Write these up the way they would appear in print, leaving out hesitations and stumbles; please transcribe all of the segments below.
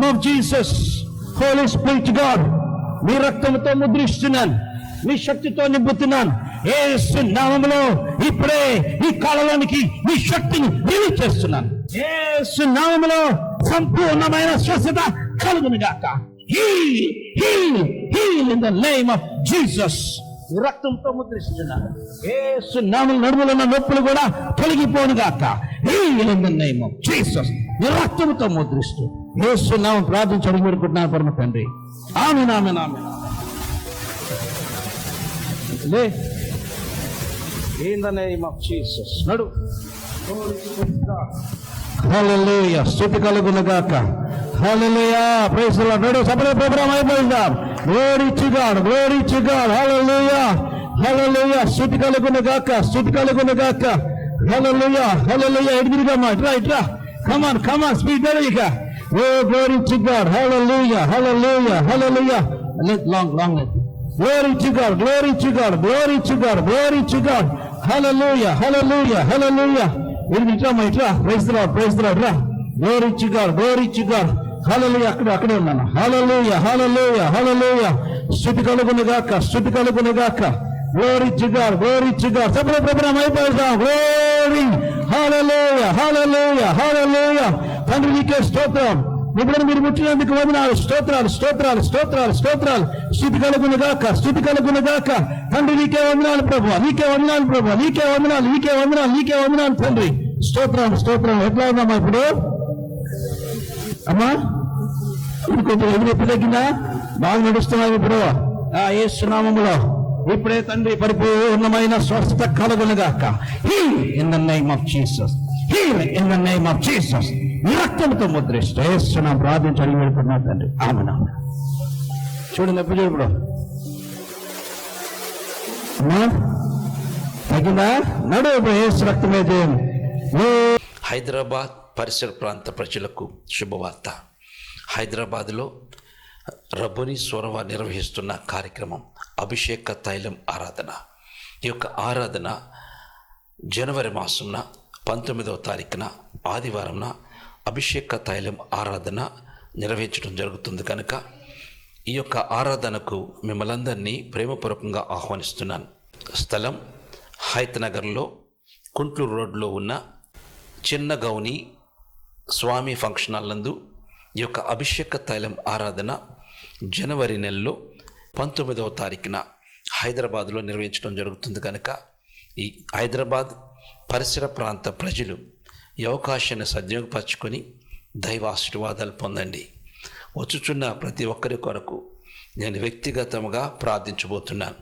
Of Jesus, holy spirit God, మీ రక్తంతో ముద్రిస్తున్నాను, మీ శక్తితో నింపుతున్నాను. యేసు నామములో ఇప్పుడే ఈ కాలంలోనికి మీ శక్తిని రిలీజ్ చేస్తున్నాను. యేసు నామములో సంపూర్ణమైన స్వస్థత కలుగును గాక. Heal heal heal in the name of Jesus. రక్తంతో ముద్రిస్తున్నాను. యేసు నామములో నడుములో ఉన్న నొప్పులు కూడా తొలగిపోను గాక. Heal in the name of Jesus. రక్తంతో ముద్రిస్తూ యేసు నామం ప్రార్థించడం కోరుకుంటున్నాను పరమ తండ్రి. ఆమేన్ ఆమేన్ ఆమేన్. లే in the name of Jesus. నడు. హల్లెలూయా. స్తుతి కలుగును గాక. హల్లెలూయా. Praise the lord. నడు. సపరే ప్రోగ్రామ్ అయిపోయిందా? Glory to God, glory to God. Hallelujah hallelujah. స్తుతి కలుగును గాక, స్తుతి కలుగును గాక. హల్లెలూయా హల్లెలూయా. ఎడిదిరిగమ్మా, ఇట్రా ఇట్రా. కమ్ ఆన్ స్పీడ్ ఇక. Oh glory to God. Hallelujah hallelujah hallelujah. Long Glory to God, glory to God, glory to God, glory to God. Hallelujah, hallelujah, hallelujah. Itra, praise the Lord, praise the Lord. Glory to God, glory to God. Hallelujah, akkade unnanu. Hallelujah, hallelujah, hallelujah. Stuti kalugunu gaaka. Glory to God, glory to God. Sabra program ayipayada. Glory, hallelujah, hallelujah, hallelujah. Tandri nike stotram. ఇప్పుడు మీరు ముట్టినందుకు వందనాలు, స్తోత్రాలు స్తోత్రాలు స్తోత్రాలు స్తోత్రాలు. స్తుతి కలుగును గాక, స్తుతి కలుగును గాక. తండ్రి నీకే వందనాలు ప్రభువా, నీకే వందనాలు ప్రభువా, నీకే వందనాలు, నీకే వందనాలు, నీకే వందనాలు తండ్రి. స్తోత్రాలు స్తోత్రాలు. ఎట్లా ఉందమ్మా ఇప్పుడు? అమ్మా ఇప్పుడు కొంచెం ఎదురెప్పి తగ్గిందా? బాగా నడుస్తున్నావు ఇప్పుడు యేసు నామములో. ఇప్పుడే తండ్రి పరిపూర్ణమైన స్వస్థత కలుగును గాక. Heal in the name of Jesus, heal in the name of Jesus. రక్తంతో ముద్రిస్తూ యేసునామములో ప్రార్థించి అడిగి వెళ్ళిపోతున్నా తండ్రి. ఆమేన్. చూడండి ఎప్పుడు ఇప్పుడు తగ్గిందా? నడు. ఇప్పుడు యేసు రక్తమే దేవుని. హైదరాబాద్ పరిసర ప్రాంత ప్రజలకు శుభవార్త. హైదరాబాద్లో రబ్బుని స్వరవ నిర్వహిస్తున్న కార్యక్రమం అభిషేక తైలం ఆరాధన. ఈ యొక్క ఆరాధన జనవరి మాసంన 19వ తారీఖున ఆదివారంన అభిషేక తైలం ఆరాధన నిర్వహించడం జరుగుతుంది కనుక ఈ యొక్క ఆరాధనకు మిమ్మల్ందరినీ ప్రేమపూర్వకంగా ఆహ్వానిస్తున్నాను. స్థలం హైతనగర్లో కుంట్లూరు రోడ్లో ఉన్న చిన్న గౌని స్వామి ఫంక్షన్ హాల్ నందు ఈ యొక్క అభిషేక తైలం ఆరాధన జనవరి నెలలో 19వ తారీఖున హైదరాబాద్లో నిర్వహించడం జరుగుతుంది కనుక ఈ హైదరాబాద్ పరిసర ప్రాంత ప్రజలు ఈ అవకాశాన్ని సద్వినియోగపరచుకొని దైవ ఆశీర్వాదాలు పొందండి. వచ్చుచున్న ప్రతి ఒక్కరి కొరకు నేను వ్యక్తిగతంగా ప్రార్థించబోతున్నాను.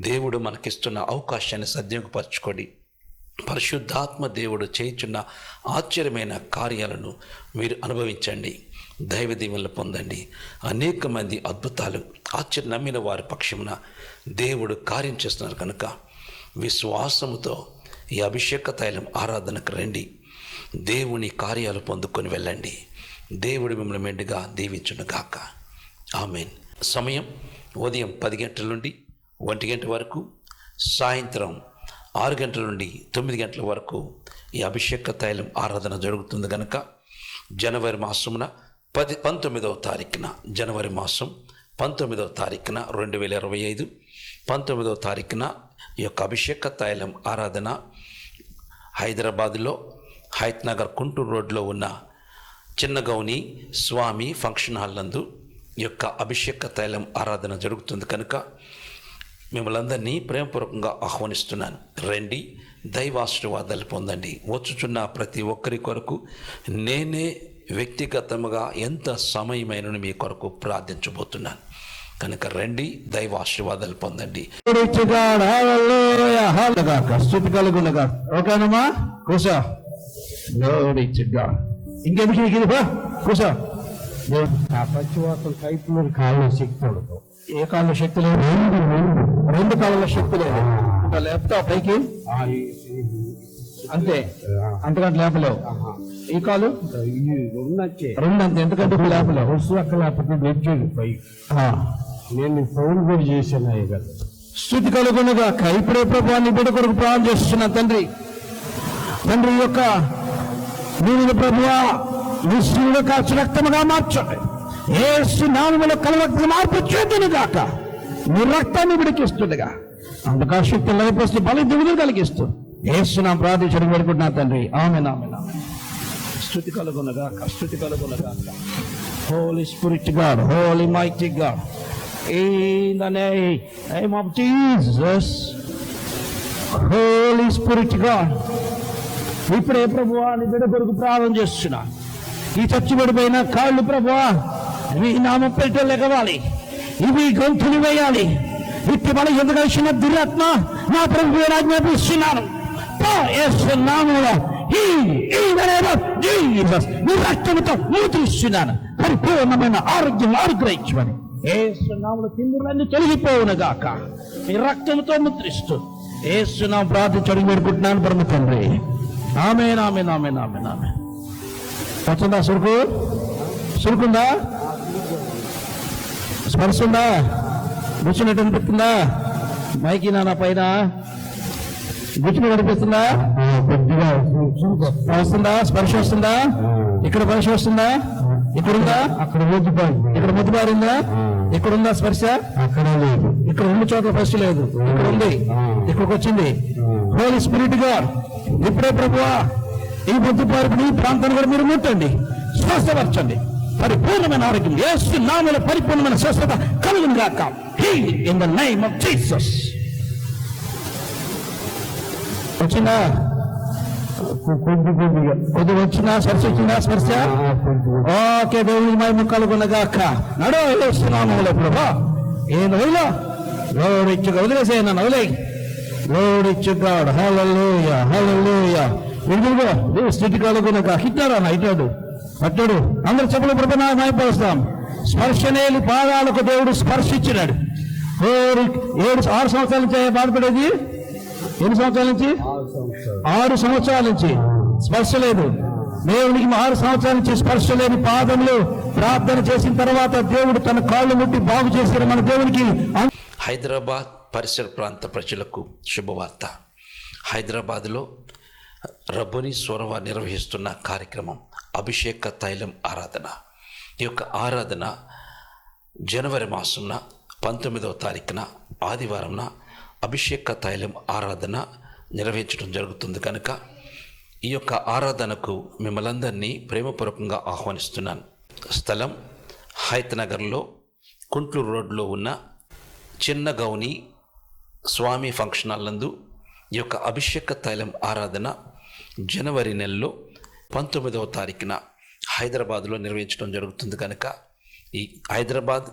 దేవుడు మనకిస్తున్న అవకాశాన్ని సద్వినియోగపరచుకోండి. పరిశుద్ధాత్మ దేవుడు చేయుచున్న ఆశ్చర్యమైన కార్యాలను మీరు అనుభవించండి. దైవ దీవెనలు పొందండి. అనేక మంది అద్భుతాలు ఆశ్చర్య నమ్మిన వారి పక్షమున దేవుడు కార్యం చేస్తున్నారు కనుక విశ్వాసముతో ఈ అభిషేక తైలం ఆరాధనకు రండి. దేవుని కార్యాలు పొందుకొని వెళ్ళండి. దేవుడు మిమ్మల్ని మెండుగా దీవించును గాక. ఆమేన్. సమయం ఉదయం 10 గంటల నుండి 1 గంట వరకు, సాయంత్రం 6 గంటల నుండి 9 గంటల వరకు ఈ అభిషేక తైలం ఆరాధన జరుగుతుంది కనుక జనవరి మాసమున 19వ తారీఖున, జనవరి మాసం 19వ తారీఖున 2025 19వ తారీఖున ఈ యొక్క అభిషేక తైలం ఆరాధన హైదరాబాద్లో హైత్నగర్ కుంటూరు రోడ్లో ఉన్న చిన్న గౌని స్వామి ఫంక్షన్ హాల్ నందు ఈ యొక్క అభిషేక తైలం ఆరాధన జరుగుతుంది కనుక మిమ్మల్ందరినీ ప్రేమపూర్వకంగా ఆహ్వానిస్తున్నాను. రండి, దైవాశీర్వాదాలు పొందండి. వచ్చుచున్న ప్రతి ఒక్కరి కొరకు నేనే వ్యక్తిగతంగా ఎంత సమయమైనను మీ కొరకు ప్రార్థించబోతున్నాను కనుక రండి, దైవ ఆశీర్వాదాలు పొందండి. ఓకేనమ్మా? కూసా. ఇంకెందుకు కూసా. పచ్చివాసం కైపు కాళ్ళ శక్తి ఉండదు. ఏ కాళ్ళ శక్తి లేదు? రెండు కాళ్ళ శక్తి లేదు. లేపుతా పైకి అంతే, అంతకంటే లేపలేవు. ఈ కాలు రెండు అంతే, ఎందుకంటే లేపలేవు. వస్తు అక్కడ లేకపోతే వెజ్జేది పైకి. నేను ఫోన్ కూడా చేశాను కదా. స్తుతి కలుగునుగా. ఇప్పుడే ప్రభువాన్ని బిడ్డ కొరకు ప్రార్థన చేస్తున్నా తండ్రి. తండ్రి యొక్క నీవు ప్రభువా నిశ్చయంగా కాచు రక్తముగా మార్చండి. యేసు నామములో కలవక్త మార్పు చేతును గాక. మీ రక్తాన్ని విడికిస్తుండగా అందుకు శక్తి లయపరుస్తూ బలి దిగులు కలిగిస్తూ యేసు నా ప్రార్థించడం వేడుకుంటున్నా తండ్రి. ఆమేన్ ఆమేన్ ఆమేన్. స్తుతి కలుగునగాక, స్తుతి కలుగునగాక. Holy Spirit God, Holy Mighty God, in the name of Jesus, Holy Spirit God, ఇప్పుడే ప్రభువా నీ బిడ్డ కొరకు ప్రార్థన చేస్తున్నా. ఈ చచ్చిపడిపోయిన కాళ్ళు ప్రభువా ఇవి నామం పేరిట లెగవాలి, ఇవి గొంతులు వేయాలి. ఇట్టి బల ఎంత కలిసిన దురాత్మ నా ప్రభు ఆజ్ఞాపిస్తున్నాను. నామంలో నీ రక్తంతో ముద్రిస్తున్నాను. పరిపూర్ణమైన ఆరోగ్యం అనుగ్రహించమని యేసు నామములో కిందులన్నీ తొలగిపోవునుగాక. నీ రక్తంతో ముద్రిస్తూ యేసు నామములో ప్రార్థించడం వేడుకుంటున్నాను పరమ తండ్రి. ఆమేన్ ఆమేన్ ఆమేన్ ఆమేన్ ఆమేన్. వచ్చిందా సురుకుందా? స్పర్శ ఉందా? గుచ్చినట్టు అనిపిస్తుందా? మైకి నా పైన గుచ్చిన కనిపిస్తుందా? కొద్దిగా వస్తుందా? స్పర్శ వస్తుందా? ఇక్కడ స్పర్శ వస్తుందా? ఇక్కడుందా? అక్కడ ఇక్కడ ముద్దుబారిందా? ఇక్కడుందా స్పర్శ? అక్కడ లేదు. ఇక్కడ రెండు చోట్ల స్పర్శ లేదు. ఇక్కడ ఉంది, ఇక్కడికి వచ్చింది. హోలీ స్పిరిట్ గాడ్, ఇప్పుడే ప్రభువా ఈ ముద్దుబారి నీ ప్రాంతాన్ని కూడా మీరు ముట్టండి, స్వస్థపరచండి. పరిపూర్ణమైన ఆరోగ్యం యేసు నామములో పరిపూర్ణమైన స్వస్థత కలుగును గాక. Heal in the name of Jesus. వచ్చిందా? కొద్ది వచ్చిందా? స్పర్శ వచ్చిందా? స్పర్శ ఓకే. దేవుని మహిమ కలుగునగాక. నడో వేస్తున్నాము ప్రభా. ఏం వదిలో లోడిచ్చుగా వదిలేసే నన్ను వదిలేయి. లోడిచ్చుగాడు. హల్లెలూయా హల్లెలూయా. ఎందుకో దేవుడు స్థితి కలుగునగా. హిట్టారా నా ఇటాడు పట్టాడు. అందరు చెప్పులు ప్రభు నా మహిమపరుస్తాం. స్పర్శనేలు పాదాలకు దేవుడు స్పర్శించినాడు. 6 సంవత్సరాల నుంచి బాధపడేది. ఎన్ని సంవత్సరాల నుంచి? 6 సంవత్సరాల నుంచి స్పర్శ లేదు. దేవునికి 6 సంవత్సరాల నుంచి స్పర్శ లేని పాదములు ప్రార్థన చేసిన తర్వాత దేవుడు తన కాళ్ళు ముట్టి బాగు చేశారు మన దేవునికి. హైదరాబాద్ పరిసర ప్రాంత ప్రజలకు శుభవార్త. హైదరాబాద్లో రబ్బుని స్వరవ నిర్వహిస్తున్న కార్యక్రమం అభిషేక తైలం ఆరాధన. ఈ యొక్క ఆరాధన జనవరి మాసంన 19వ తారీఖున ఆదివారంన అభిషేక తైలం ఆరాధన నిర్వహించడం జరుగుతుంది కనుక ఈ యొక్క ఆరాధనకు మిమ్మల్ందరినీ ప్రేమపూర్వకంగా ఆహ్వానిస్తున్నాను. స్థలం హైత్ నగర్లో కుంట్లూరు రోడ్లో ఉన్న చిన్న గౌని స్వామి ఫంక్షన్ హాల్ నందు ఈ యొక్క అభిషేక తైలం ఆరాధన జనవరి నెలలో 19వ తారీఖున హైదరాబాద్లో నిర్వహించడం జరుగుతుంది కనుక ఈ హైదరాబాద్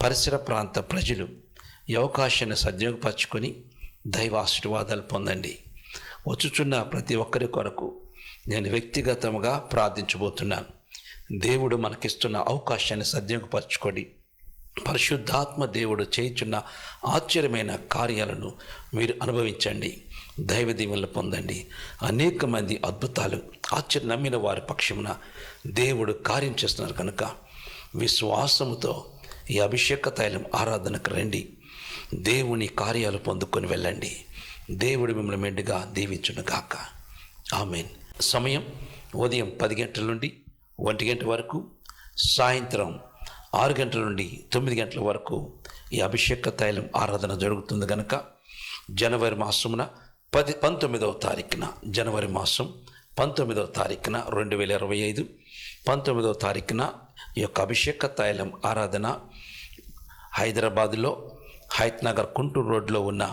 పరిసర ప్రాంత ప్రజలు ఈ అవకాశాన్ని సద్వినియోగపరచుకొని దైవ ఆశీర్వాదాలు పొందండి. వచ్చుచున్న ప్రతి ఒక్కరి కొరకు నేను వ్యక్తిగతంగా ప్రార్థించబోతున్నాను. దేవుడు మనకిస్తున్న అవకాశాన్ని సద్వినియోగపరచుకోండి. పరిశుద్ధాత్మ దేవుడు చేయుచున్న ఆశ్చర్యమైన కార్యాలను మీరు అనుభవించండి. దైవ దీవెనలు పొందండి. అనేక మంది అద్భుతాలు ఆశ్చర్య నమ్మిన వారి పక్షమున దేవుడు కార్యం చేస్తున్నారు కనుక విశ్వాసముతో ఈ అభిషేక తైలం ఆరాధనకు రండి. దేవుని కార్యాలు పొందుకొని వెళ్ళండి. దేవుడు మిమ్మల్ని మెండుగా దీవించునుగాక. ఆమేన్. సమయం ఉదయం 10 గంటల నుండి 1 గంట వరకు, సాయంత్రం 6 గంటల నుండి 9 గంటల వరకు ఈ అభిషేక తైలం ఆరాధన జరుగుతుంది కనుక జనవరి మాసమున 19వ తారీఖున జనవరి మాసం 19వ తారీఖున 2025 19వ తారీఖున ఈ యొక్క అభిషేక తైలం ఆరాధన హైదరాబాదులో హైత్ నగర్ కుంటూరు రోడ్లో ఉన్న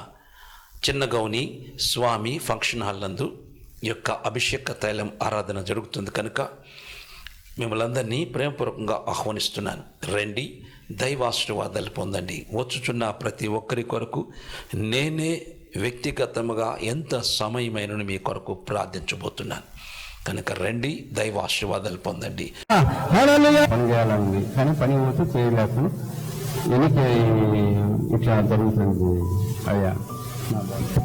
చిన్న గౌని స్వామి ఫంక్షన్ హాల్ నందు ఈ యొక్క అభిషేక తైలం ఆరాధన జరుగుతుంది కనుక మిమ్మల్ందరినీ ప్రేమపూర్వకంగా ఆహ్వానిస్తున్నాను. రండి, దైవాశీర్వాదాలు పొందండి. వచ్చుచున్న ప్రతి ఒక్కరి కొరకు నేనే వ్యక్తిగతంగా ఎంత సమయమైనను మీ కొరకు ప్రార్థించబోతున్నాను కనుక రండి, దైవాశీర్వాదాలు పొందండి. పని చేయాలని కానీ పని పోతే చేయలేకు. ఎందుకు ఇట్లా జరుగుతుంది అయ్యా?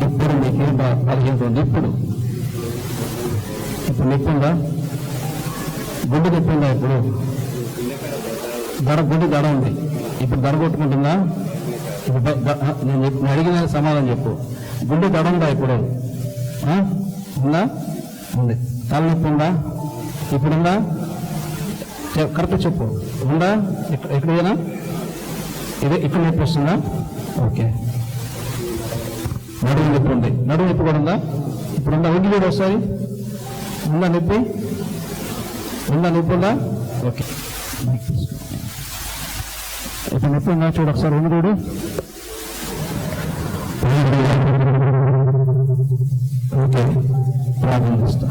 ఇప్పుడు మీకు 15 ఉంది. ఇప్పుడు నొప్పుందా? గుండె నొప్పుందా? ఇప్పుడు గుండె దడ ఉంది. ఇప్పుడు దడ కొట్టుకుంటుందా? నేను అడిగిన సమాధానం చెప్పు. గుండె దడ ఉందా? ఇప్పుడు ఉందా? ఉంది. తలనొప్పి ఉందా? ఇప్పుడుందా? కరెక్ట్ చెప్పు. ఉందా? ఎక్కడైనా ఇక్కడ నొప్పి వస్తుందా? ఓకే. నడుము నొప్పి ఉంది. నడుము నొప్పి కూడా ఉందా? ఇప్పుడు ఉందా? ఉండి కూడా ఒకసారి ఉందా నొప్పి? ఉందా నొప్పి ఉందా? ఓకే. ఇప్పుడు నొప్పి ఉందా చూడు ఒకసారి. ఉండి చూడు. ఓకే, ప్రారంభిస్తా.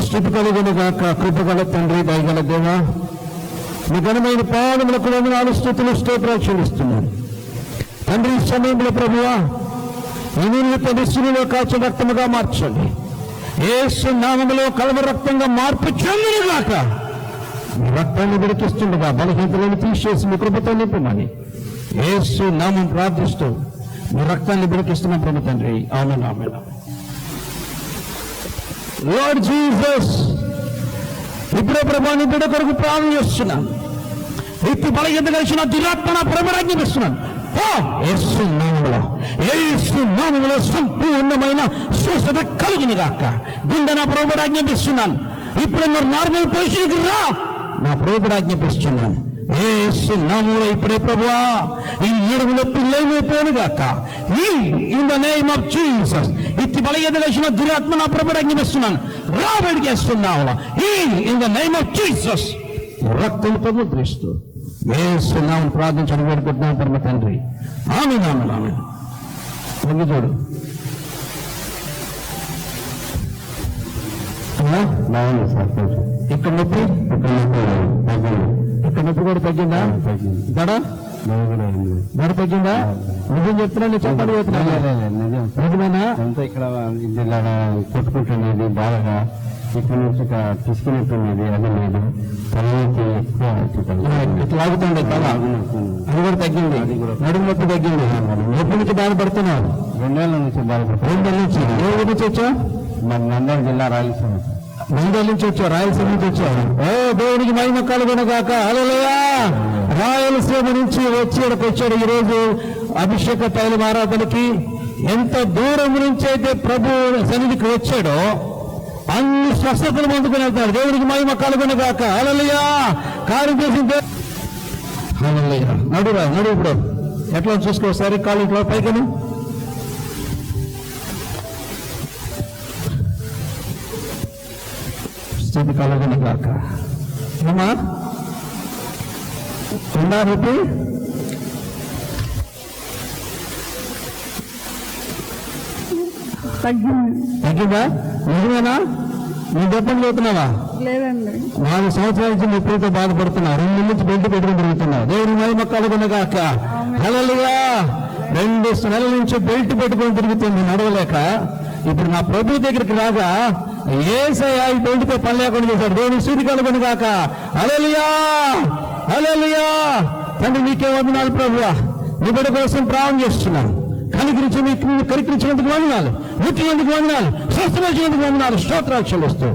స్తుతి కలుగును గాక. కృపగల తండ్రి, దయగల దేవా, మీ ఘనమైన పాదములకు వందనాలు, స్తుతులు, స్తోత్రాలు చెల్లిస్తున్నాను తండ్రి. ఈ సమయంలో ప్రభువా, ఈ నిశ్చిలో కాచి రక్తముగా మార్చండి. యేసు నామములో కలవ రక్తంగా మార్పు చెందును గాక. మీ రక్తాన్ని విడికిస్తుండగా బలహీనతలను తీసేసి మీ కృపతో నింపమని యేసు నామం ప్రార్థిస్తూ మీ రక్తాన్ని విడికిస్తున్నాం ప్రభు తండ్రి. ఆమేన్, ఆమేన్. లార్డ్ జీసస్, ఇప్పుడే ప్రభా నీ బిడ్డ కొరకు ప్రార్థన చేస్తున్నాను. ఎత్తి బలహీనత కలిసిన దురాత్మ ప్రభాజ్ఞపిస్తున్నాను. యేసు నామములో సంపూర్ణమైన స్వస్థత కలుగును గాక. గుండె నా ప్రభువుడు ఆజ్ఞాపిస్తున్నాను. ఇప్పుడు మీరు నార్మల్ పొజిషన్కి రా, నా ప్రభువుడు ఆజ్ఞాపిస్తున్నాను. యేసు నామములో ఇప్పుడే ప్రభువా ఈ నడుములో పిల్లైపోను గాక. In the name of Jesus. ఇత్తి బలహీనత కలిసిన దురాత్మ నా ప్రభువుడు ఆజ్ఞాపిస్తున్నాను. రా, బయటికేస్తున్నావు. In the name of Jesus. రక్తం పవిత్రిస్తూ యేసు నామం ప్రార్థించడం వేడుకుంటున్నాను పరమ తండ్రి. ఆమేన్, ఆమేన్, ఆమేన్. వంగి చూడు. బాగుంది సార్. ఇక్కడ నొప్పి, ఇక్కడ నొప్పి కూడా తగ్గిందా? దడ తగ్గిందా? నిజం చెప్తున్నా, నేను చెప్పండి చెప్తున్నా. నిజమేనా? అంతా ఇక్కడ కొట్టుకుంటున్నది బాగా. ఇక్కడ నుంచి తీసుకున్నట్టున్నది, అది లేదు. తలకి ఎక్కువ లాగుతుండే తల, అది కూడా తగ్గింది. నడుము నొప్పి తగ్గింది. ఎప్పటి నుంచి బాధపడుతున్నావు? 2 ఏళ్ళ నుంచి బాధపడుతున్నాను. 2 ఏళ్ళ నుంచి. ఏ ఊరి నుంచి వచ్చావు? మన నంద్యాల జిల్లా రాయలసీమ. నంద్యాల నుంచి వచ్చావు? రాయలసీమ నుంచి వచ్చావు. ఓ దేవునికి మహిమ కలుగును గాక. హల్లెలూయా. రాయలసీమ నుంచి ఇక్కడికి వచ్చాడు ఈరోజు అభిషేక తైలం ఆరాధనకి. ఎంత దూరం నుంచి అయితే ప్రభు సన్నిధికి వచ్చాడో అన్ని స్వస్థతలు పొందుకుని వెళ్తాడు. దేవునికి మహిమ కలుగును గాక. హల్లెలూయా. కార్యం చేసింది. హల్లెలూయా. నడురా, నడు. ఇప్పుడు ఎట్లా చూసుకోసారి కాళ్ళు ఇట్లా పైకను. స్థితి కలుగును గాక. ఏమా ఉందా నొప్పి? తగ్గిందా? నిజమేనా? నీ డబ్బులు చదువుతున్నావా? లేదండి. 4 సంవత్సరాల నుంచి నొప్పితో బాధపడుతున్నావు. 2 నెలల నుంచి బెల్ట్ పెట్టుకుని తిరుగుతున్నావు. దేవుని మహిమ కలుగును గాక. హల్లెలూయా. 2 నెలల నుంచి బెల్ట్ పెట్టుకుని తిరుగుతుంది నడవలేక. ఇప్పుడు నా ప్రభు దగ్గరికి రాగా యేసయ్య ఈ బెల్ట్తో పని లేకుండా చేశాడు. దేవుని స్తుతి కలుగును గాక. హల్లెలూయా, హల్లెలూయా. తండ్రి నీకే వందనాలు ప్రభువా. నీ బిడ్డ కోసం ప్రార్థన చేస్తున్నాను. కనికరించినందుకు వందనాలు, ముట్టినందుకు వందనాలు, స్వస్థపరిచినందుకు వందనాలు, స్తోత్రాలు చెల్లిస్తూ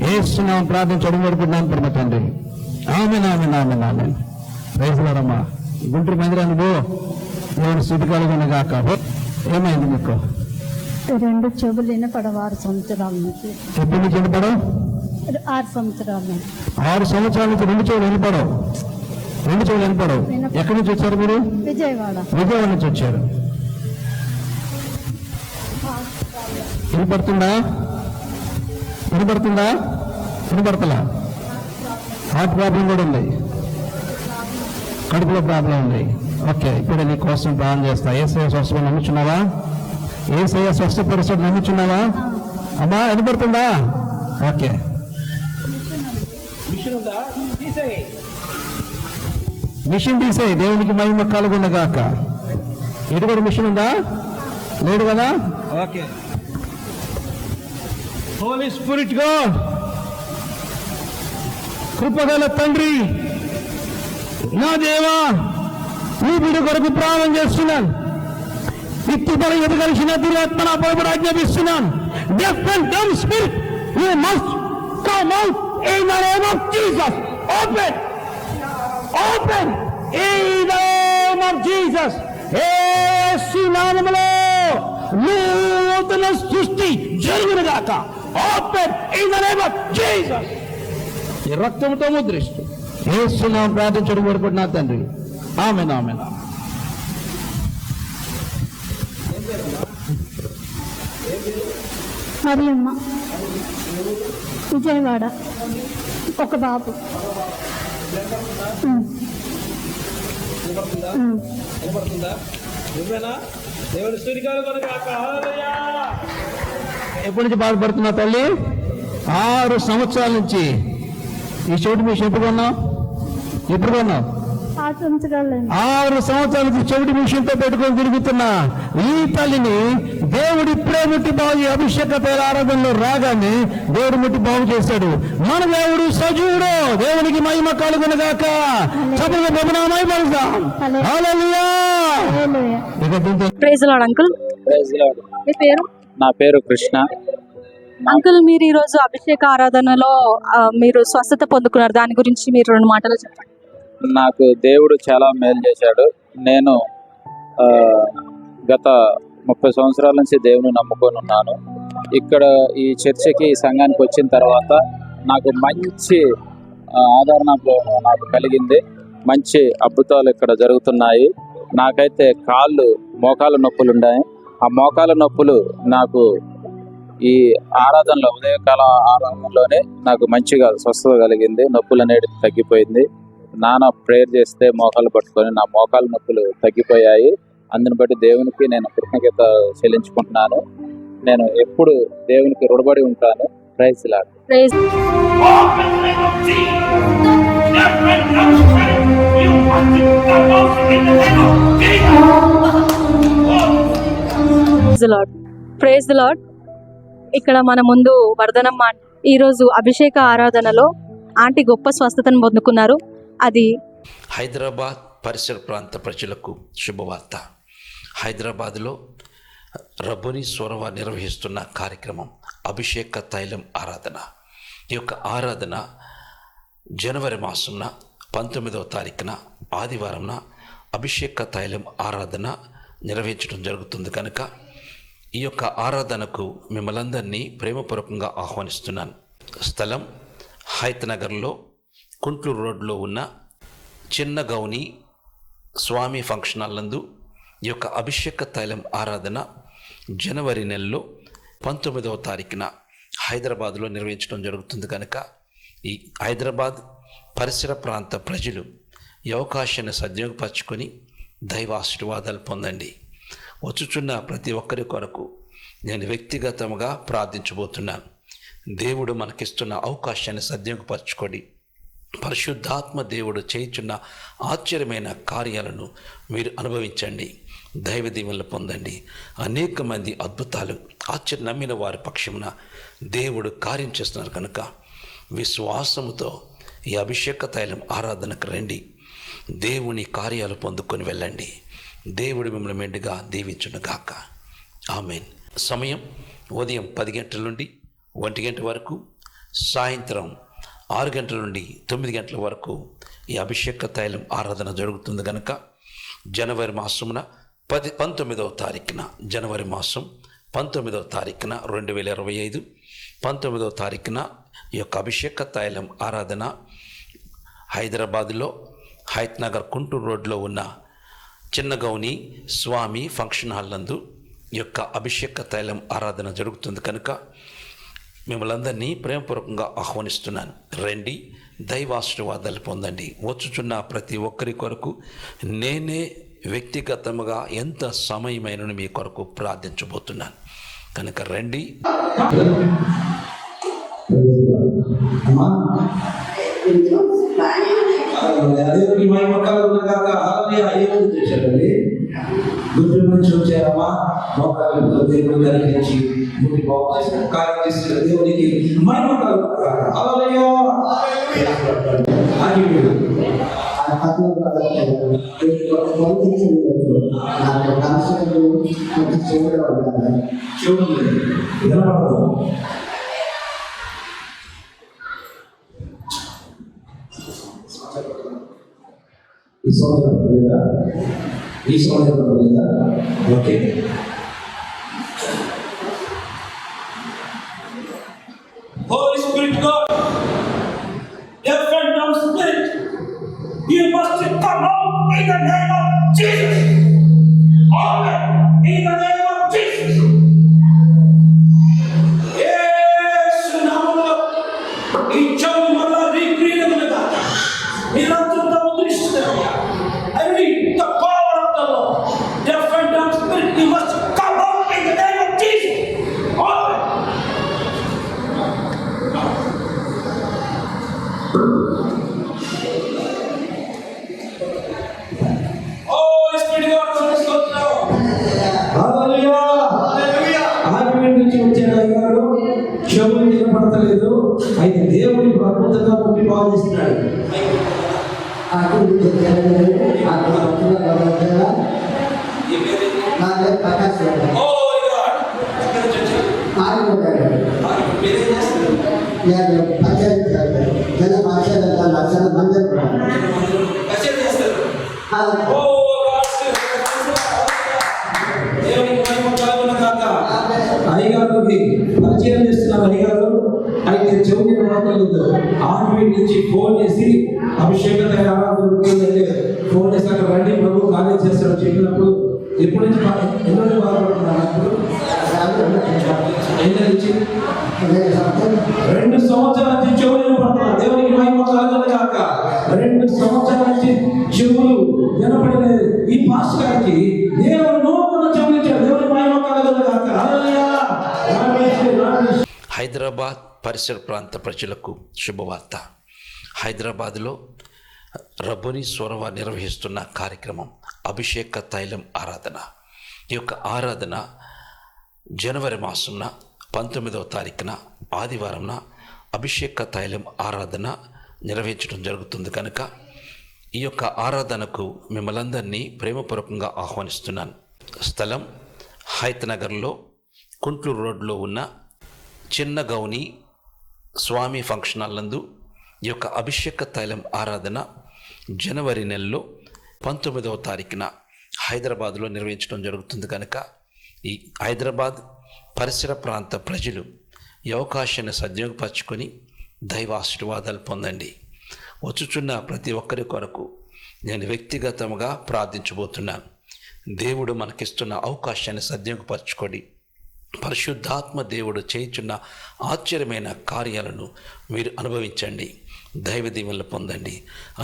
యేసు నామములో ప్రార్థించడం వేడుకుంటున్నాను పరమ తండ్రి. Amen, amen, amen, amen. Praise the lord. Guntur మందిరానికి పో. దేవుని స్తుతి కలుగును గాక. ఏమైంది మీకు? 2 చెవులు వినపడవు 6 సంవత్సరాల నుంచి. ఎప్పటి నుంచి వినపడవు? 6 సంవత్సరాలు. 6 సంవత్సరాల నుంచి 2 చెవులు వినపడవు. 2 చెవులు వినపడవు. ఎక్కడి నుంచి వచ్చారు మీరు? విజయవాడ. విజయవాడ నుంచి వచ్చారు. వినపడుతుందా? వినపడుతుందా? వినపడతలా? హార్ట్ ప్రాబ్లం కూడా ఉంది, కడుపులో ప్రాబ్లం ఉంది. ఓకే, ఇప్పుడు నీ కోసం ప్రార్థన చేస్తా. యేసయ్య స్వస్థ నమ్ముచున్నావా? యేసయ్య స్వస్థపరుస్తాడు నమ్ముచున్నావా? అమ్మా వినపడుతుందా? ఓకే. మిషన్ తీసేయి. దేవునికి మహిమ కలుగును గాక. ఇటు కూడా మిషన్ ఉందా? లేదు కదా? ఓకే. హోలీ స్పిరిట్ గాడ్, కృపగల తండ్రి, నా దేవా, నీ బిడ్డ కొరకు ప్రార్థన చేస్తున్నాను. ఇత్తుపడి ఎదగలిసిన దురాత్మ నా పైబడి ఆజ్ఞాపిస్తున్నాను. Deaf and dumb spirit, you must come out in the name of Jesus. Open, open in the name of Jesus. యేసు నామములో నూతన సృష్టి జరుగును గాక. Open in the name of Jesus. ఈ రక్తంతో ముద్రిస్తూ యేసునామమున ప్రార్థించడం కోరుకుంటున్నా తండ్రి. ఆమేన్, ఆమేన్. మరియమ్మ, విజయవాడ, ఒక బాబు. ఎప్పటి నుంచి బాధపడుతున్నా తల్లి? 6 సంవత్సరాల నుంచి. ఈ చెవిటి మిషన్ ఎప్పుడు కొన్నావు? 6 సంవత్సరాలు. 6 సంవత్సరాల నుంచి చెవిటి మిషన్తో పెట్టుకొని తిరుగుతున్నా ఈ తల్లిని దేవుడు ఇప్పుడే ముట్టి బాగు, అభిషేక తైల ఆరాధనలో రాగానే దేవుడు ముట్టి బాగు చేశాడు. మన దేవుడు సజీవుడు. దేవునికి మహిమ కలుగునుగాక. చప్పట్లు ప్రభునామై పలుకుదాం. హల్లెలూయా. Praise lord uncle. మీ పేరు? నా పేరు కృష్ణ. అంకుల్, మీరు ఈరోజు అభిషేక ఆరాధనలో మీరు స్వస్థత పొందుకున్నారు. దాని గురించి మీరు 2 మాటలు చెప్పండి. నాకు దేవుడు చాలా మేలు చేశాడు. నేను గత 30 సంవత్సరాల నుంచి దేవుని నమ్ముకొని ఉన్నాను. ఇక్కడ ఈ చర్చికి, ఈ సంఘానికి వచ్చిన తర్వాత నాకు మంచి ఆదరణ నాకు కలిగింది. మంచి అద్భుతాలు ఇక్కడ జరుగుతున్నాయి. నాకైతే మోకాలు నొప్పులు ఉన్నాయి. ఆ మోకాల నొప్పులు నాకు ఈ ఆరాధనలో, ఉదయకాల ఆరాధనలోనే నాకు మంచిగా స్వస్థత కలిగింది. నొప్పులు అనేది తగ్గిపోయింది. నాన్న ప్రేయర్ చేస్తే మోకాలు పట్టుకొని నా మోకాలు నొప్పులు తగ్గిపోయాయి. అందుని బట్టి దేవునికి నేను కృతజ్ఞత చెల్లించుకుంటున్నాను. నేను ఎప్పుడు దేవునికి రుణపడి ఉంటాను. Praise Lord. Praise Lord. Praise Lord. ఇక్కడ మన ముందు వర్ధనమ్మ ఈరోజు అభిషేక ఆరాధనలో ఆంటీ గొప్ప స్వస్థతను పొందుకున్నారు. అది హైదరాబాద్ పరిసర ప్రాంత ప్రజలకు శుభవార్త. హైదరాబాద్లో రబ్బుని స్వరవ నిర్వహిస్తున్న కార్యక్రమం అభిషేక తైలం ఆరాధన. ఈ యొక్క ఆరాధన జనవరి మాసంన 19వ తారీఖున ఆదివారంన అభిషేక తైలం ఆరాధన నిర్వహించడం జరుగుతుంది. కనుక ఈ యొక్క ఆరాధనకు మిమ్మల్ందరినీ ప్రేమపూర్వకంగా ఆహ్వానిస్తున్నాను. స్థలం హైతనగర్లో కుంటూరు రోడ్లో ఉన్న చిన్న గౌని స్వామి ఫంక్షన్ హాల్ నందు ఈ యొక్క అభిషేక తైలం ఆరాధన జనవరి నెలలో 19వ తారీఖున హైదరాబాద్లో నిర్వహించడం జరుగుతుంది. కనుక ఈ హైదరాబాద్ పరిసర ప్రాంత ప్రజలు ఈ అవకాశాన్ని సద్వినియోగపరచుకొని దైవ ఆశీర్వాదాలు పొందండి. వచ్చుచున్న ప్రతి ఒక్కరి కొరకు నేను వ్యక్తిగతంగా ప్రార్థించబోతున్నాను. దేవుడు మనకిస్తున్న అవకాశాన్ని సద్వినియోగపరచుకోండి. పరిశుద్ధాత్మ దేవుడు చేయుచున్న ఆశ్చర్యమైన కార్యాలను మీరు అనుభవించండి. దైవ దీవెనలు పొందండి. అనేక మంది అద్భుతాలు ఆశ్చర్య నమ్మిన వారి పక్షమున దేవుడు కార్యం చేస్తున్నారు. కనుక విశ్వాసముతో ఈ అభిషేక తైలం ఆరాధనకు రండి. దేవుని కార్యాలు పొందుకొని వెళ్ళండి. దేవుడు మిమ్మల్ని మెండుగా దీవించును గాక. ఆమేన్. సమయం ఉదయం 10 గంటల నుండి 1 గంట వరకు, సాయంత్రం 6 గంటల నుండి 9 గంటల వరకు ఈ అభిషేక తైలం ఆరాధన జరుగుతుంది. కనుక జనవరి మాసమున 19వ తారీఖున, జనవరి మాసం 19వ తారీఖున 2025, 19వ తారీఖున ఈ యొక్క అభిషేక తైలం ఆరాధన హైదరాబాదులో హైతనగర్ కుంటూరు రోడ్లో ఉన్న చిన్న గౌని స్వామి ఫంక్షన్ హాల్ నందు ఈ యొక్క అభిషేక తైలం ఆరాధన జరుగుతుంది. కనుక మిమ్మల్ందరినీ ప్రేమపూర్వకంగా ఆహ్వానిస్తున్నాను. రండి, దైవాశీర్వాదాలు పొందండి. వచ్చుచున్న ప్రతి ఒక్కరి కొరకు నేనే వ్యక్తిగతంగా ఎంత సమయమైనను మీ కొరకు ప్రార్థించబోతున్నాను. కనుక రండి. దేవునికి మహిమ కలుగును గాక. హల్లెలూయా. ఏమని చేశారండి? గుంటూరు నుంచి వచ్చారమ్మా. మోకాళ్ళతో దేవుడు కనిపించి ముందు బాగు చేసిన కార్యం చేసిన దేవునికి మహిమ కలుగును గాక. హల్లెలూయా. ఆగిపోయాడు. చూడండి, వినపడదు. ఈ సంవత్సరం లేదా? ఈ సంవత్సరం లేదా? Okay. Holy Spirit God, in the name of Jesus. Open in the name of Jesus. యేసు నామములో ఈ చెవులు మరలా రీక్రియేట్ మీరంతా ఉద్దేశిస్తారు. I read the power of the Lord. Deaf and dumb spirit, you must come out in the name of Jesus. Open. Holy Spirit God, let's go now. Hallelujah. Hallelujah. Argument నుంచి వచ్చాడు అయ్యారు, చెవులు వినపడతలేదు, అయితే దేవుడి అద్భుతంగా ముట్టి బాగు చేస్తున్నాడు. అయ్యగారికి పరిచయం చేస్తున్నారు. అయ్యగారు అయితే చెవుని మాట్లాడలేదు. ఆర్మీ నుంచి ఫోన్ చేసి అభిషేక దొరుకుతుందంటే ఫోన్ చేసి అక్కడ రండి ప్రభు కార్యం చేస్తాడు చెప్పినప్పుడు ఎప్పటి నుంచి ఎన్నో బాధపడుతున్నారు. అప్పుడు 2 సంవత్సరాల నుంచి చెవులు పడుతున్నారు. దేవునికి మహిమ కలుగును గాక. 2 సంవత్సరాల నుంచి చెవులు వినపడలేదు. ఈ పాస్ గారికి దేవుడు నూతన చెవులు ఇచ్చాడు. దేవునికి మహిమ కలుగును గాక. హల్లెలూయా. హైదరాబాద్ పరిసర ప్రాంత ప్రజలకు శుభవార్త. హైదరాబాద్లో రబ్బుని స్వరవ నిర్వహిస్తున్న కార్యక్రమం అభిషేక తైలం ఆరాధన. ఈ యొక్క ఆరాధన జనవరి మాసంన 19వ తారీఖున ఆదివారంన అభిషేక తైలం ఆరాధన నిర్వహించడం జరుగుతుంది కనుక ఈ యొక్క ఆరాధనకు మిమ్మల్ందరినీ ప్రేమపూర్వకంగా ఆహ్వానిస్తున్నాను. స్థలం హైతనగర్లో కుంట్లూరు రోడ్లో ఉన్న చిన్న గౌని స్వామి ఫంక్షన్ హాల్ నందు ఈ యొక్క అభిషేక తైలం ఆరాధన జనవరి నెలలో 19వ తారీఖున హైదరాబాద్లో నిర్వహించడం జరుగుతుంది కనుక ఈ హైదరాబాద్ పరిసర ప్రాంత ప్రజలు ఈ అవకాశాన్ని సద్వినియోగపరచుకొని దైవ ఆశీర్వాదాలు పొందండి. వచ్చుచున్న ప్రతి ఒక్కరి కొరకు నేను వ్యక్తిగతంగా ప్రార్థించబోతున్నాను. దేవుడు మనకిస్తున్న అవకాశాన్ని సద్వినియోగపరచుకోండి. పరిశుద్ధాత్మ దేవుడు చేయుచున్న ఆశ్చర్యమైన కార్యాలను మీరు అనుభవించండి. దైవ దీవెనలు పొందండి.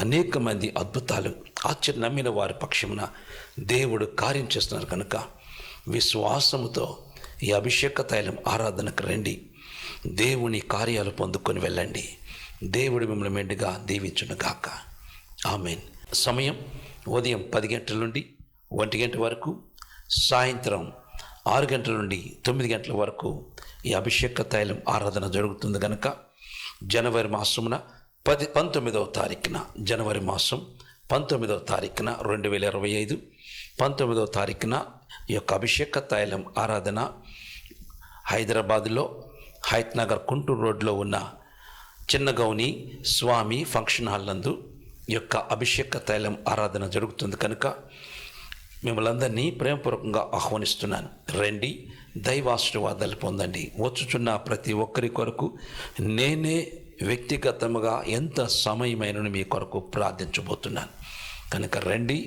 అనేక మంది అద్భుతాలు ఆశ్చర్య నమ్మిన వారి పక్షమున దేవుడు కార్యం చేస్తున్నారు కనుక విశ్వాసముతో ఈ అభిషేక తైలం ఆరాధనకు రండి. దేవుని కార్యాలు పొందుకొని వెళ్ళండి. దేవుడు మిమ్మల్ని మెండుగా దీవించును గాక. ఆమేన్. సమయం ఉదయం 10 గంటల నుండి 1 గంట వరకు, సాయంత్రం 6 గంటల నుండి 9 గంటల వరకు ఈ అభిషేక తైలం ఆరాధన జరుగుతుంది కనుక జనవరి మాసమున 19వ తారీఖున జనవరి మాసం 19వ తారీఖున 2025 19వ తారీఖున ఈ యొక్క అభిషేక తైలం ఆరాధన హైదరాబాదులో హైత్నగర్ కుంటూరు రోడ్లో ఉన్న చిన్న గౌని స్వామి ఫంక్షన్ హాల్ నందు ఈ యొక్క అభిషేక తైలం ఆరాధన జరుగుతుంది కనుక మిమ్మల్ందరినీ ప్రేమపూర్వకంగా ఆహ్వానిస్తున్నాను. రండి, దైవాశీర్వాదాలు పొందండి. వచ్చుచున్న ప్రతి ఒక్కరి కొరకు నేనే వ్యక్తిగతంగా ఎంత సమయమైనను మీ కొరకు ప్రార్థించబోతున్నాను కనుక రండి.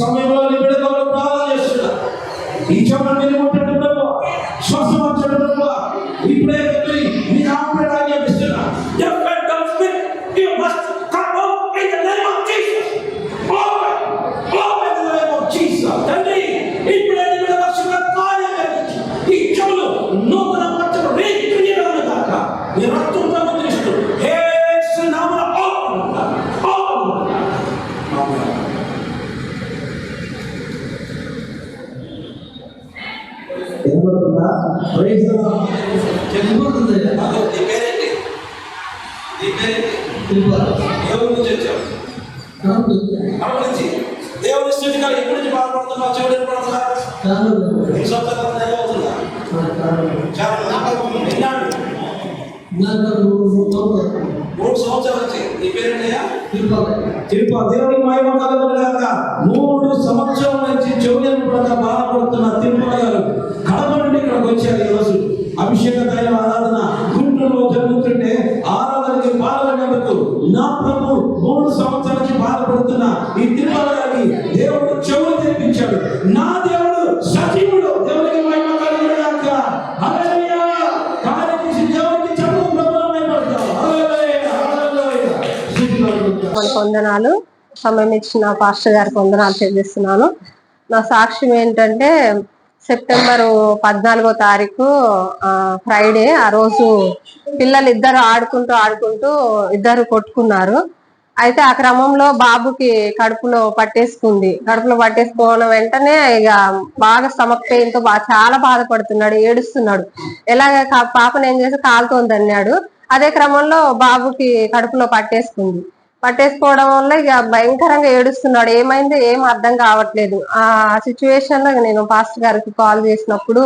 సమయంలో బిడ్డలు ప్రార్థన చేస్తున్నా. ఈ చెమట మీరు ముట్టండి ప్రభు, శ్వాస మార్చండి ప్రభు. ఇప్పుడే మీ నామమున ఆజ్ఞాపిస్తున్నా. You must come out in the name of Jesus. Open in the name of Jesus. తండ్రి, ఇప్పుడే నీ బిడ్డల పక్షంగా కార్యం జరిగించు. ఈ చెవులు నూతన పచ్చలు రీక్రియేట్ గాక. నీ రక్తంతో ముద్రిస్తూ యేసు నామమున ఓపెన్. ఏమవుతుందా? Praise the lord. చెప్పుకుంటుంది. అదో నీ పేరేంటి? నీ పేరేంటి? దేవుడి నుంచి వచ్చావు. నుంచి దేవుని స్థితిగా ఎక్కడి నుంచి బాధపడుతున్నా? చెవుడు పడుతున్నా? నీ సొంత అవుతుందా? చాలా 3 3 సంవత్సరాల నుంచి నీ పేరేంటయ్యా? తిరుపతి. దేవునికి మహిమ కలుగును గాక. 3 సంవత్సరాల నుంచి చెవులను పడక బాధపడుతున్న తిరుపతి గారు కడప నుండి ఇక్కడికి వచ్చారు. ఈ రోజు అభిషేక తైలం ఆరాధన గుంటూరులో జరుగుతుంటే ఆరాధనకి పాల్గొనేందుకు నా ప్రభు 3 సంవత్సరాల నుంచి బాధపడుతున్న ఈ తిరుపతి గారికి దేవుడు చెవులు తెరిపించాడు. నా దేవుడు సజీవుడు. దేవునికి మహిమ కలుగును గాక. హల్లెలూయా. కార్యం చేసి దేవునికి చెవులు ప్రభుత్వం. హల్లెలూయా, హల్లెలూయా. వందనాలు. సమయం ఇచ్చిన పాస్టర్ గారికి వందనాలు చెల్లిస్తున్నాను. నా సాక్ష్యం ఏంటంటే సెప్టెంబర్ 14వ తారీఖు ఫ్రైడే, ఆ రోజు పిల్లలు ఇద్దరు ఆడుకుంటూ ఇద్దరు కొట్టుకున్నారు. అయితే ఆ క్రమంలో బాబుకి కడుపులో పట్టేసుకోవడం వెంటనే ఇక బాగా స్టమక్ పెయిన్ తో చాలా బాధపడుతున్నాడు, ఏడుస్తున్నాడు. ఎలాగ పాపను ఏం చేసి కాలుతో అన్నాడు. అదే క్రమంలో బాబుకి కడుపులో పట్టేసుకోవడం వల్ల ఇక భయంకరంగా ఏడుస్తున్నాడు. ఏమైంది ఏం అర్థం కావట్లేదు. ఆ సిచ్యువేషన్ లో నేను పాస్టర్ గారికి కాల్ చేసినప్పుడు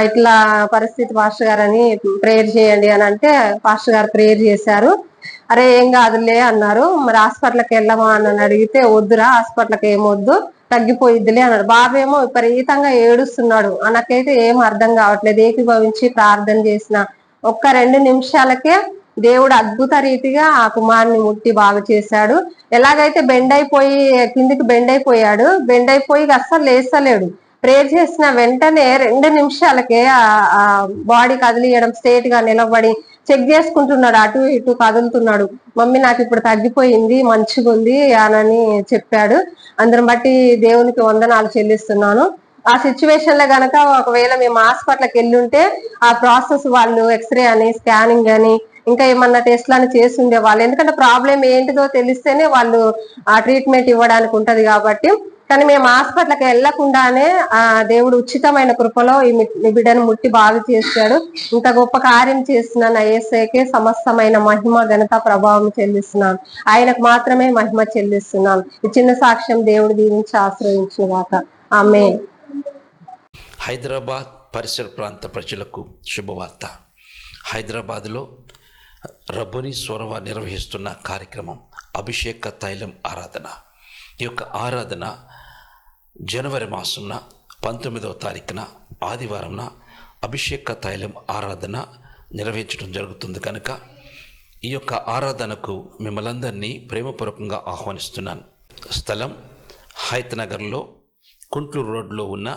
ఇట్లా పరిస్థితి పాస్టర్ గారు అని ప్రేయర్ చేయండి అని అంటే పాస్టర్ గారు ప్రేయర్ చేశారు. అరే ఏం కాదులే అన్నారు. మరి హాస్పిటల్కి వెళ్ళమా అని అడిగితే వద్దురా, హాస్పిటల్కి ఏమొద్దు, తగ్గిపోయిద్దిలే అన్నాడు. బాబేమో విపరీతంగా ఏడుస్తున్నాడు. నాకైతే ఏం అర్థం కావట్లేదు. ఏకీభవించి ప్రార్థన చేసిన 1-2 నిమిషాలకే దేవుడు అద్భుత రీతిగా ఆ కుమారుని ముట్టి బాగు చేశాడు. ఎలాగైతే కిందికి బెండ్ అయిపోయి అస్సలు లేస్తలేడు. ప్రేయర్ చేసిన వెంటనే 2 నిమిషాలకే ఆ బాడీ కదిలియడం, స్ట్రేట్ గా నిలబడి చెక్ చేసుకుంటున్నాడు, అటు ఇటు కదులుతున్నాడు. మమ్మీ నాకు ఇప్పుడు తగ్గిపోయింది, మంచిగా ఉంది అని చెప్పాడు. అందరం బట్టి దేవునికి వందనాలు చెల్లిస్తున్నాను. ఆ సిచ్యువేషన్ లో గనక ఒకవేళ మేము హాస్పిటల్కి వెళ్ళుంటే ఆ ప్రాసెస్ వాళ్ళు ఎక్స్రే అని, స్కానింగ్ అని, ఇంకా ఏమన్నా టెస్ట్లని చేసి ఉండేవాళ్ళు. ఎందుకంటే ప్రాబ్లం ఏంటిదో తెలిస్తేనే వాళ్ళు ఆ ట్రీట్మెంట్ ఇవ్వడానికి ఉంటది కాబట్టి. కానీ మేము హాస్పిటల్కి వెళ్లకుండానే ఆ దేవుడు ఉచితమైన కృపలో ఈ బిడ్డను ముట్టి బాగు చేశాడు. ఇంత గొప్ప కార్యం చేసిన నా యేసయ్యకే సమస్తమైన మహిమ, ఘనత, ప్రభావం చెల్లిస్తున్నాను. ఆయనకు మాత్రమే మహిమ చెల్లిస్తున్నాను. ఈ చిన్న సాక్ష్యం దేవుడు దీవించి ఆశ్రయించుగాక. ఆమేన్. హైదరాబాద్ పరిసర ప్రాంత ప్రజలకు శుభవార్త. హైదరాబాద్లో రబ్బుని స్వరవ నిర్వహిస్తున్న కార్యక్రమం అభిషేక తైలం ఆరాధన. ఈ యొక్క ఆరాధన జనవరి మాసంన 19వ తారీఖున ఆదివారంన అభిషేక తైలం ఆరాధన నిర్వహించడం జరుగుతుంది కనుక ఈ యొక్క ఆరాధనకు మిమ్మల్ందరినీ ప్రేమపూర్వకంగా ఆహ్వానిస్తున్నాను. స్థలం హైత్ నగర్లో కుంట్లూరు రోడ్లో ఉన్న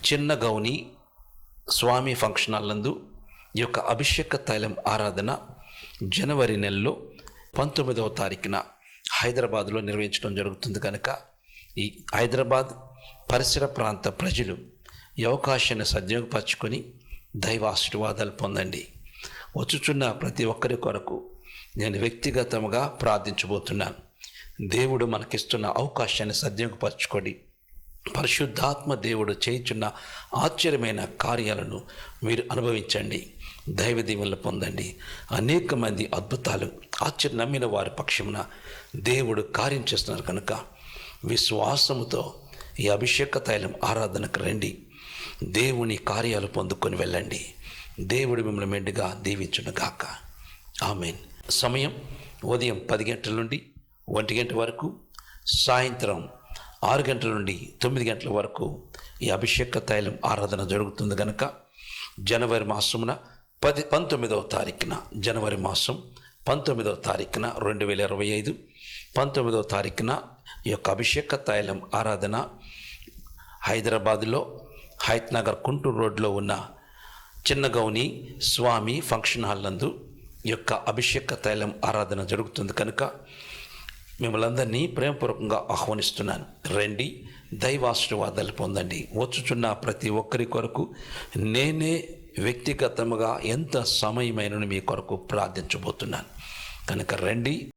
చిన్న గౌని స్వామి ఫంక్షన్ హాల్ నందు ఈ యొక్క అభిషేక తైలం ఆరాధన జనవరి నెలలో 19వ తారీఖున హైదరాబాద్లో నిర్వహించడం జరుగుతుంది కనుక ఈ హైదరాబాద్ పరిసర ప్రాంత ప్రజలు ఈ అవకాశాన్ని సద్వినియోగపరచుకొని దైవ ఆశీర్వాదాలు పొందండి. వచ్చుచున్న ప్రతి ఒక్కరి కొరకు నేను వ్యక్తిగతంగా ప్రార్థించబోతున్నాను. దేవుడు మనకిస్తున్న అవకాశాన్ని సద్వినియోగపరచుకోండి. పరిశుద్ధాత్మ దేవుడు చేయుచున్న ఆశ్చర్యమైన కార్యాలను మీరు అనుభవించండి. దైవ దీవెనలు పొందండి. అనేక మంది అద్భుతాలు ఆశ్చర్య నమ్మిన వారి పక్షమున దేవుడు కార్యం చేస్తున్నారు కనుక విశ్వాసముతో ఈ అభిషేక తైలం ఆరాధనకు రండి. దేవుని కార్యాలు పొందుకొని వెళ్ళండి. దేవుడు మిమ్మల్ని మెండుగా దీవించునుగాక. ఆమేన్. సమయం ఉదయం 10 గంటల నుండి 1 గంట వరకు, సాయంత్రం 6 గంటల నుండి 9 గంటల వరకు ఈ అభిషేక తైలం ఆరాధన జరుగుతుంది కనుక జనవరి మాసమున 19వ తారీఖున జనవరి మాసం 19వ తారీఖున 2025 19వ తారీఖున ఈ యొక్క అభిషేక తైలం ఆరాధన హైదరాబాద్లో హైత్ నగర్ కుంటూరు రోడ్లో ఉన్న చిన్న గౌని స్వామి ఫంక్షన్ హాల్ నందు ఈ యొక్క అభిషేక తైలం ఆరాధన జరుగుతుంది కనుక మిమ్మల్ందరినీ ప్రేమపూర్వకంగా ఆహ్వానిస్తున్నాను. రండి, దైవాశీర్వాదాలు పొందండి. వచ్చుచున్న ప్రతి ఒక్కరి కొరకు నేనే వ్యక్తిగతంగా ఎంత సమయమైనను మీ కొరకు ప్రార్థించబోతున్నాను కనుక రండి.